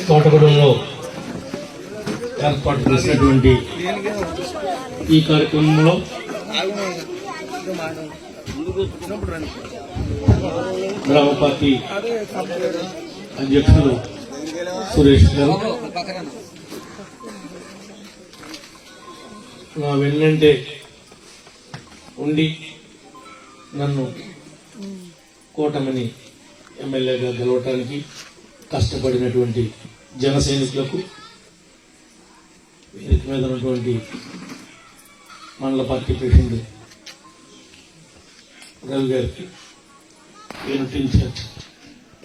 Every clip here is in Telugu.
తోటగూడెంలో ఏర్పాటు చేసినటువంటి ఈ కార్యక్రమంలో గ్రామ పార్టీ అధ్యక్షులు సురేష్ గారు నా వెన్నంటే ఉండి నన్ను కూటమిని ఎమ్మెల్యేగా గెలవటానికి కష్టపడినటువంటి జన సైనికులకు, వేదిక మీద ఉన్నటువంటి మండల పార్టీ ప్రెసిడెంట్ రవి గారికి, యూనిట్ ఇన్ఛార్జ్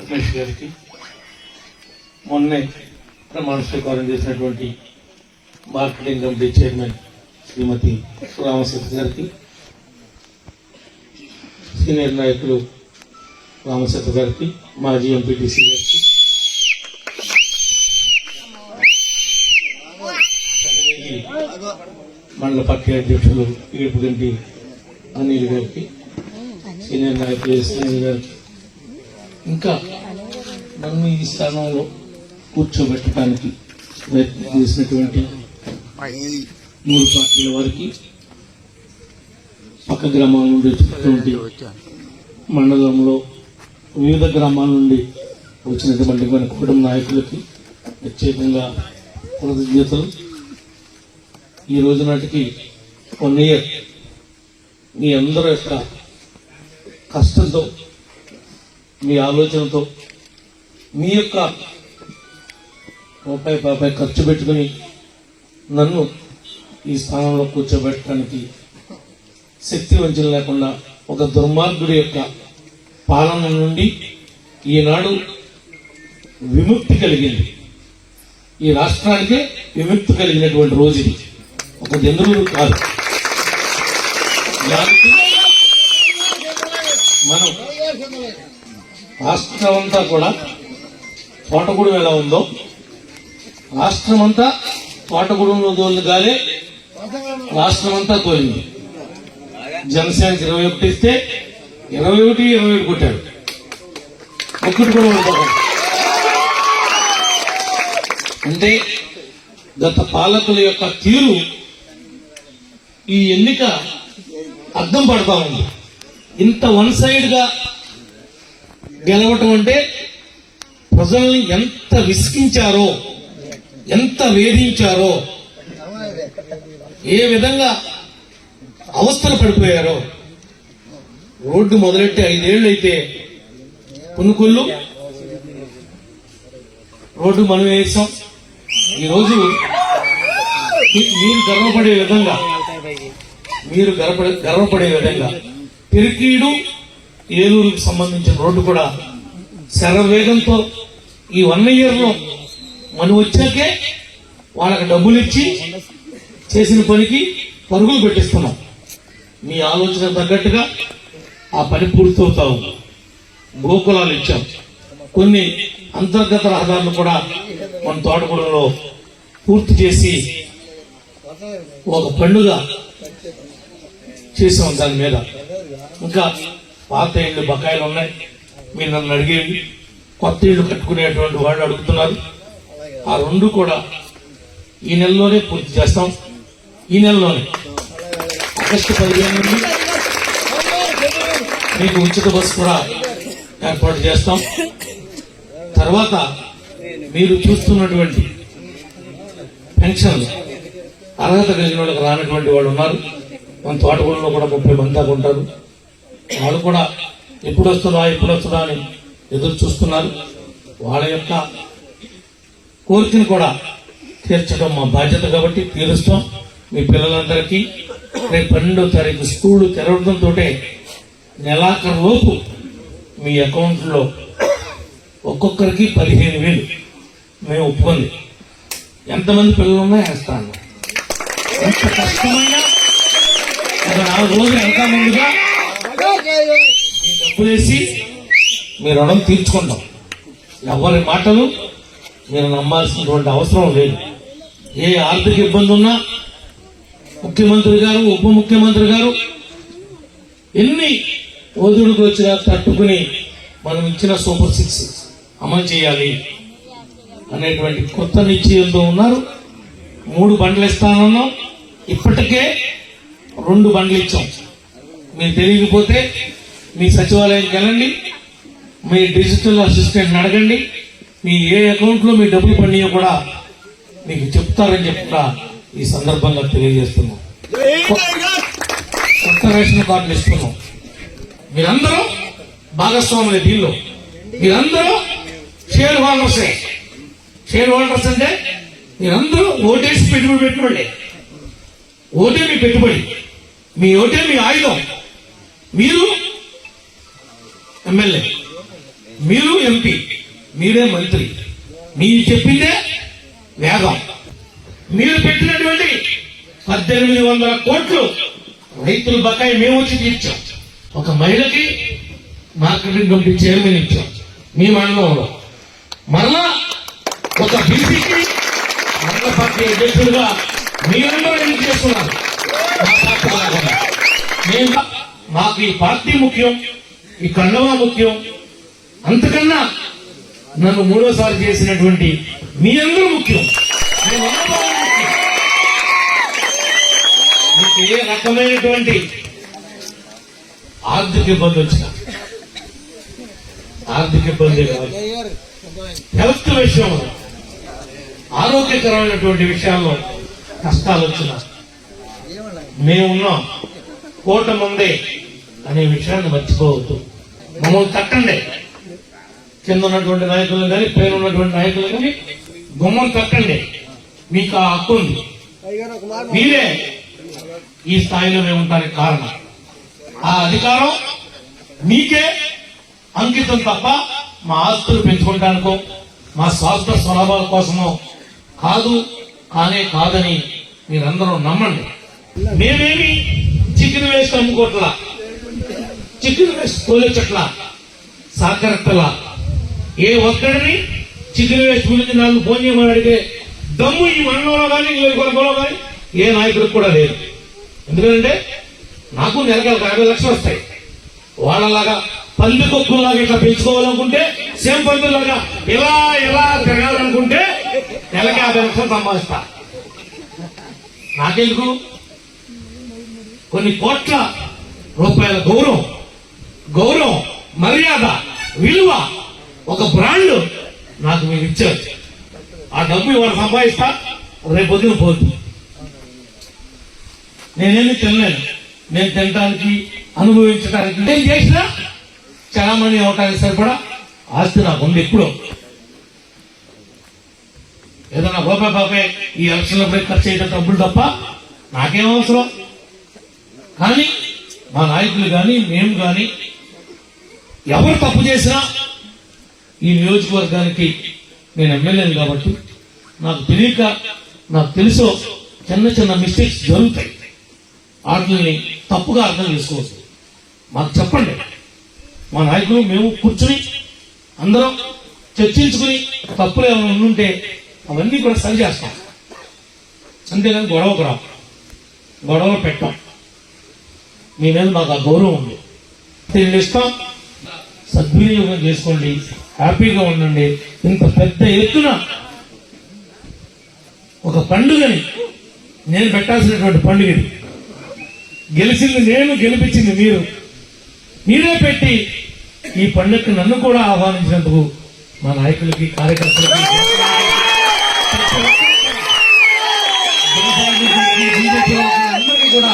రమేష్ గారికి, మొన్నే ప్రమాణ స్వీకారం చేసినటువంటి మార్కెటింగ్ కమిటీ చైర్మన్ శ్రీమతి రామశెట్టి గారికి, సీనియర్ నాయకులు రామశెట్టి గారికి, మాజీ ఎంపీటీసీ గారికి, మండల పార్టీ అధ్యక్షులు ఏడుపుగంటి అనిల్ గారికి, సీనియర్ నాయకులు ఎస్ఎన్ గారికి, ఇంకా నన్ను ఈ స్థానంలో కూర్చోబెట్టడానికి ప్రయత్నం చేసినటువంటి 3 పార్టీల వారికి, పక్క గ్రామాల నుండి వచ్చినటువంటి మండలంలో వివిధ గ్రామాల నుండి వచ్చినటువంటి మన కుటుంబ నాయకులకి ప్రత్యేకంగా కృతజ్ఞతలు. ఈ రోజు నాటికి 1 ఇయర్ మీ అందరి యొక్క కష్టంతో, మీ ఆలోచనతో, మీ యొక్క రూపాయి ఖర్చు పెట్టుకుని నన్ను ఈ స్థానంలో కూర్చోబెట్టడానికి శక్తి వంచన లేకుండా ఒక దుర్మార్గుడి యొక్క పాలన నుండి ఈనాడు విముక్తి కలిగింది. ఈ రాష్ట్రానికే విముక్తి కలిగినటువంటి రోజు ఇది, ఒక జనరులు కాదు. దానికి మనం రాష్ట్రం అంతా కూడా తోటగూడెం ఎలా ఉందో, రాష్ట్రం అంతా తోటగూడెంలో దోలుగానే రాష్ట్రం అంతా తోలింది. జనసేనకి 21 ఇస్తే 21 కొట్టాడు, ఒక్కటి కూడా ఉండదు. అంటే గత పాలకుల యొక్క తీరు ఈ ఎన్నిక అర్థం పడతా ఉంది. ఇంత 1 సైడ్ గా గెలవటం అంటే ప్రజల్ని ఎంత విసిగించారో, ఎంత వేధించారో, ఏ విధంగా అవస్థలు పడిపోయారో. రోడ్డు మొదలెట్టి 5 ఏళ్ళు అయితే పునుకొల్లు రోడ్డు మనం వేసాం. ఈరోజు మీరు గర్వపడే విధంగా పెరికీడు ఏలూరుకు సంబంధించిన రోడ్డు కూడా శరవేగంతో ఈ 1 ఇయర్లో మనం వచ్చాకే వాళ్ళకి డబ్బులు ఇచ్చి చేసిన పనికి పరుగులు పెట్టిస్తున్నాం. మీ ఆలోచన తగ్గట్టుగా ఆ పని పూర్తవుతా ఉంది. గోకులాలు ఇచ్చాం. కొన్ని అంతర్గత రహదారులు కూడా మన తోటగూడెంలో పూర్తి చేసి ఒక పండుగ చేసాం. దాని మీద ఇంకా పాత ఇళ్ళు బకాయిలు ఉన్నాయి. మీరు నన్ను అడిగేది కొత్త ఇళ్ళు కట్టుకునేటువంటి వాళ్ళు అడుగుతున్నారు. ఆ 2 కూడా ఈ నెలలోనే పూర్తి చేస్తాం. ఈ నెలలోనే ఆగస్టు 15 నుండి మీకు ఉచిత బస్సు కూడా ఏర్పాటు చేస్తాం. తర్వాత మీరు చూస్తున్నటువంటి పెన్షన్ అర్హత కలిగిన వాళ్ళకి రానటువంటి వాళ్ళు ఉన్నారు. మన తోటగూడెంలో కూడా 30 మంది దాకా ఉంటారు. వాళ్ళు కూడా ఎప్పుడు వస్తుందా అని ఎదురు చూస్తున్నారు. వాళ్ళ యొక్క కోరికను కూడా తీర్చడం మా బాధ్యత కాబట్టి తీరుస్తాం. మీ పిల్లలందరికీ రేపు 12వ తారీఖు స్కూళ్లు తెరవడంతో నెలాఖరు లోపు మీ అకౌంట్లో ఒక్కొక్కరికి 15,000 మేము ఒప్పుకుంది. ఎంతమంది పిల్లలు ఉన్నా వేస్తాను. ఎంత కష్టమైనా ఒక 4 రోజులు ఇంకా ముందుగా మీ డబ్బులేసి మీ రుణం తీర్చుకుంటాం. ఎవరి మాటలు మీరు నమ్మాల్సినటువంటి అవసరం లేదు. ఏ ఆర్థిక ఇబ్బంది ఉన్నా ముఖ్యమంత్రి గారు, ఉప ముఖ్యమంత్రి గారు ఎన్ని ఒదుడుకు వచ్చినా తట్టుకుని మనం ఇచ్చిన సూపర్ 6 అమలు చేయాలి. అనేటువంటి కొత్త నిశ్చయంతో ఉన్నారు. 3 బండ్లు ఇస్తానన్నాం, ఇప్పటికే 2 బండ్లు ఇచ్చాం. మీకు తెలియకపోతే మీ సచివాలయానికి వెళ్ళండి, మీ డిజిటల్ అసిస్టెంట్ అడగండి, మీ ఏ అకౌంట్లో మీ డబ్బులు పడినాయో కూడా మీకు చెప్తారని చెప్తా ఈ సందర్భంగా తెలియజేస్తున్నాం. కొత్త రేషన్ కార్డులు ఇస్తున్నాం. మీరందరూ భాగస్వాములే దీనిలో, మీరందరూ షేర్ హోల్డర్సే. షేర్ హోల్డర్స్ అంటే మీరందరూ ఓటేసి పెట్టుబడి పెట్టుబడి, ఓటే మీ పెట్టుబడి, మీ ఓటే మీ ఆయుధం. మీరు ఎమ్మెల్యే, మీరు ఎంపీ, మీరే మంత్రి, మీరు చెప్పిందే వేగం. మీరు పెట్టినటువంటి 1800 కోట్లు రైతుల బకాయి మేము వచ్చి తీర్చాం. ఒక మహిళకి మార్కెటింగ్ కమిటీ చైర్మన్ ఇచ్చాం మీ మండలంలో. మరలా ఒక బీసీకి మండల పార్టీ అధ్యక్షుడిగా మీరందరూ ఎన్నిక చేస్తున్నారు. మాకు ఈ పార్టీ ముఖ్యం, ఈ కండవా ముఖ్యం. అంతకన్నా నన్ను 3వసారి చేసినటువంటి మీ అందరూ ముఖ్యం. మీకు ఏ రకమైనటువంటి ఆర్థిక ఇబ్బంది వచ్చినా, ఆర్థిక ఇబ్బంది కాదు, హెల్త్ విషయంలో ఆరోగ్యకరమైనటువంటి విషయాల్లో కష్టాలు వచ్చినా మేమున్నాం, కూటముందే అనే విషయాన్ని మర్చిపోవద్దు. మమ్మల్ని తట్టండి, కింద ఉన్నటువంటి నాయకులు కానీ పైన ఉన్నటువంటి నాయకులు కానీ గుమ్మం తట్టండి. మీకు ఆ హక్కు ఉంది. మీరే ఈ స్థాయిలో మేము ఉండడానికి కారణం. ఆ అధికారం మీకే అంకితం తప్ప మా ఆస్తులు పెంచుకోవడానికో మా స్వార్థ స్వలాభాల కోసమో కాదు, కాదని మీరందరూ నమ్మండి. మేమేమి చికెన్ వేస్ట్ అమ్ముకోట్లా, చికెన్ వేస్ట్ తోలేచట్లా, సాకరత్తలా. ఏ ఒక్కడిని చికెన్ వేస్ట్ గురించి నాకు ఫోన్ చేయమని అడిగే దమ్ము ఈ మండలంలో కానీ కొనలో కానీ ఏ నాయకుడికి కూడా లేదు. ఎందుకంటే నాకు నెలకి 50 లక్షలు వస్తాయి. వాళ్ళలాగా పంది కొక్కుల్లాగా ఇట్లా పెంచుకోవాలనుకుంటే, సేమ్ పందులాగా ఇలా తిరగాలనుకుంటే నెలకి 50 లక్షలు సంపాదిస్తా. నాకెందుకు? కొన్ని కోట్ల రూపాయల గౌరవం, మర్యాద, విలువ, ఒక బ్రాండ్ నాకు మీరు ఇచ్చారు. ఆ డబ్బు ఇవాళ సంపాదిస్తా, రేపు పొద్దున పోతుంది. నేనేమి తినలేను. నేను తినడానికి, అనుభవించడానికి, నేను చేసినా చలామణి అవటానికి సరిపడా ఆస్తి నాకు ఉంది. ఎప్పుడో ఏదన్నా బాబాయ్ ఈ ఎలక్షన్లో పోయి ఖర్చు చేయడం డబ్బులు తప్ప నాకేం అవసరం. కానీ మా నాయకులు కానీ మేము కానీ ఎవరు తప్పు చేసినా ఈ నియోజకవర్గానికి నేను ఎమ్మెల్యేని కాబట్టి నాకు తెలియక, నాకు తెలుసో చిన్న మిస్టేక్స్ జరుగుతాయి. వాటిని తప్పుగా అర్థం చేసుకోవచ్చు. మాకు చెప్పండి. మా నాయకులు మేము కూర్చుని అందరం చర్చించుకుని తప్పులు ఏమైనా ఉంటే అవన్నీ కూడా సరి చేస్తాం. అంతేగాని గొడవలు పెట్టాం. మీ మీద మాకు ఆ గౌరవం ఉంది. దీన్ని ఇస్తాం, సద్వినియోగం చేసుకోండి, హ్యాపీగా ఉండండి. ఇంత పెద్ద ఎత్తున ఒక పండుగని నేను పెట్టాల్సినటువంటి పండుగని గెలిచింది నేను, గెలిపించింది మీరే పెట్టి ఈ పండుగకి నన్ను కూడా ఆహ్వానించినందుకు మా నాయకులకి, కార్యకర్తలకి, అందరికీ కూడా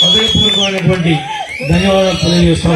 హృదయపూర్వకమైనటువంటి ధన్యవాదాలు తెలియజేస్తున్నాం.